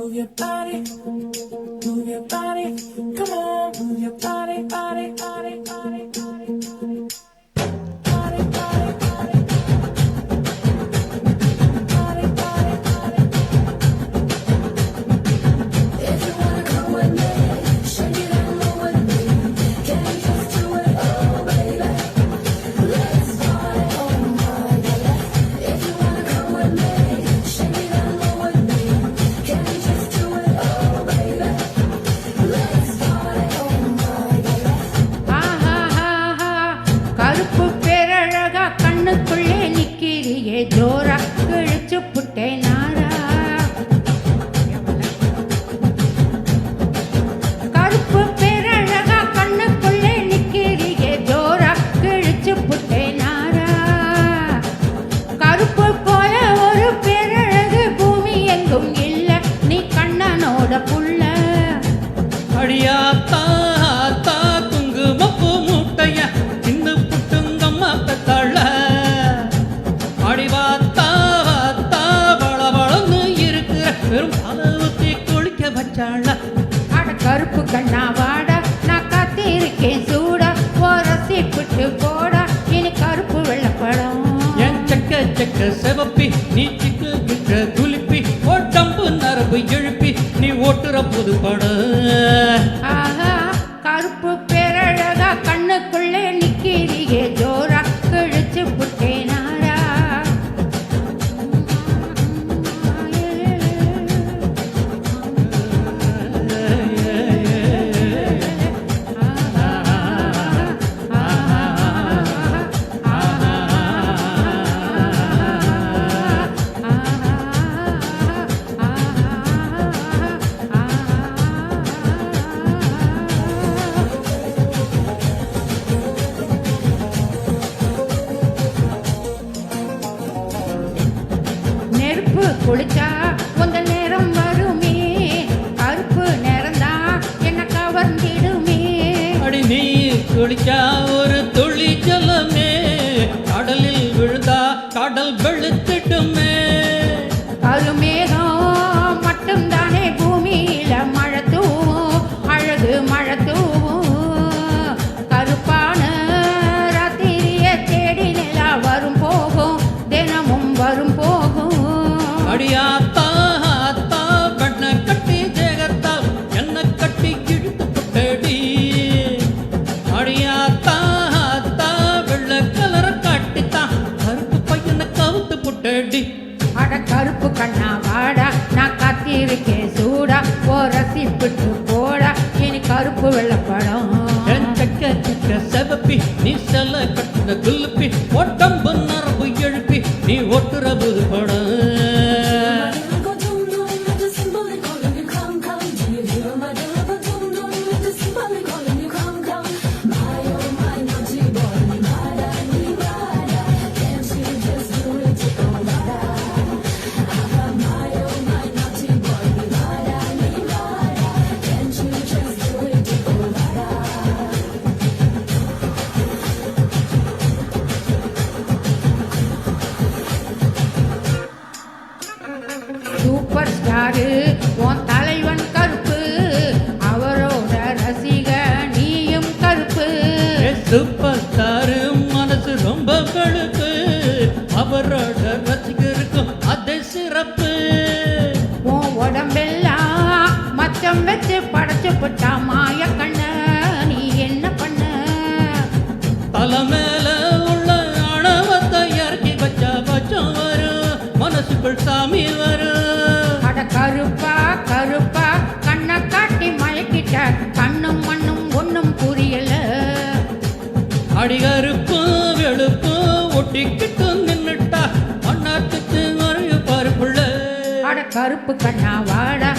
move your body, move your body. Come on, move your body, body, body, body, body, body. Body, body, body. Body, body, body. If you wanna come with me, shake it and move with me. Can you just do it, oh baby? Let's party, oh my baby. If you wanna come with me, shake it and move with me. Can you just do it, oh baby? Let's party, oh my baby. கருப்பு பேரழகா கண்ணுக்குள்ளே நிக்கிறியே ஜோரா கிழிச்சு புட்டே நாரா கருப்பு பேரழகா கண்ணுக்குள்ளே நிக்கிறியே ஜோரா கிழிச்சு புட்டே நாரா கருப்பு போல ஒரு பேரழகு பூமி எங்கும் இல்ல நீ கண்ணனோட புள்ள அடியாத்தா ஆத்தா குங்குமப்பூ மூட்டைய தின்னு புட்டுங்கம்மா பெத்தாள அடிவாத்தா வாத்தா பளபளன்னு இருக்கிற வெறும் பாலை ஊத்தி குளிக்க வச்சாள அட கருப்பு கண்ணா வாடா நான் காத்திருக்கேன் சூடா ஓரசி புட்டு போடா இனி கருப்பு வெள்ளப்படம் என் செக்க செக்க செவப்பி நீ சிக்கு கிட்ட துளிப்பி ஓட்டம்பு நரம்பு எழுப்பி நீ ஓட்டுற புது பட ஆஹா கருப்பு பேரழகா கண்ணுக்குள்ளே நிக்கிறியே ஜோரா கிழிச்சு புட்டே நாரா நெருப்பு குளிச்சா உந்த நேரம் வருமே கருப்பு நேரம்தா என்ன கவர்ந்திடுமே அடி நீ குளிச்சா ஒரு துளி ஜலமே கடலில் விழுந்தா கடல் வெளுத்திடுமே கருமேகம் மட்டும்தானே பூமியில மழை தூவும் அழகு மழை தூவும் கருப்பான ராத்திரிய தேடி நிலா வரும் போகும் தினமும் வரும் போகும் அடியாத்தா ஆத்தா கண்ண கட்டி தேகத்தால் என்ன கட்டி இழுத்து புட்டடி அடியாத்தா ஆத்தா வெள்ளை கலர காட்டித்தான் கருப்பு பையனை கவுத்து புட்டடி அட கருப்பு கண்ணா வாடா நான் காத்திருக்கேன் சூடா ஓ ரசிப்பிட்டு போடா இனி கருப்பு வெள்ளப்படம் என் செக்க செக்க செவப்பி நீ செல கட்டின குல்லுப்பி ஒட்டம்பு நரம்பு எழுப்பி நீ ஒட்டுற புது படம் Go dum dum with the symbolic calling you come come. Do you hear my dum dum dum with the symbolic calling you come come. My oh my naughty boy, Nivada Nivada. Can't you just do it, oh Nivada? My oh my naughty boy, Nivada Nivada. Can't you just do it, oh Nivada? Super star உன் தலைவன் கருப்பு அவரோட ரசிக நீயும் கருப்பு super star மனசு ரொம்ப வெளுப்பு அவரோட ரசிகருக்கும் அதே சிறப்பு உன் உடம்பெல்லாம் மச்சம் வச்சு படைச்சு போட்டா மாய கண்ண நீ என்ன பண்ண தலை மேல உள்ள ஆணவத்தை இறக்கி வச்சா பச்சம் வரும் மனசுக்குள் சாமி வரும் அட கருப்பா கருப்பா கண்ணை காட்டி மயக்கிட்ட கண்ணும் மண்ணும் ஒண்ணும் புரியல அடிகருப்பும் வெளுப்பும் ஒட்டிக்கிட்டு நின்னுட்டா மண்ணாத்துக்கு மறைய பாரு புள்ள அட கருப்பு கண்ணா வாடா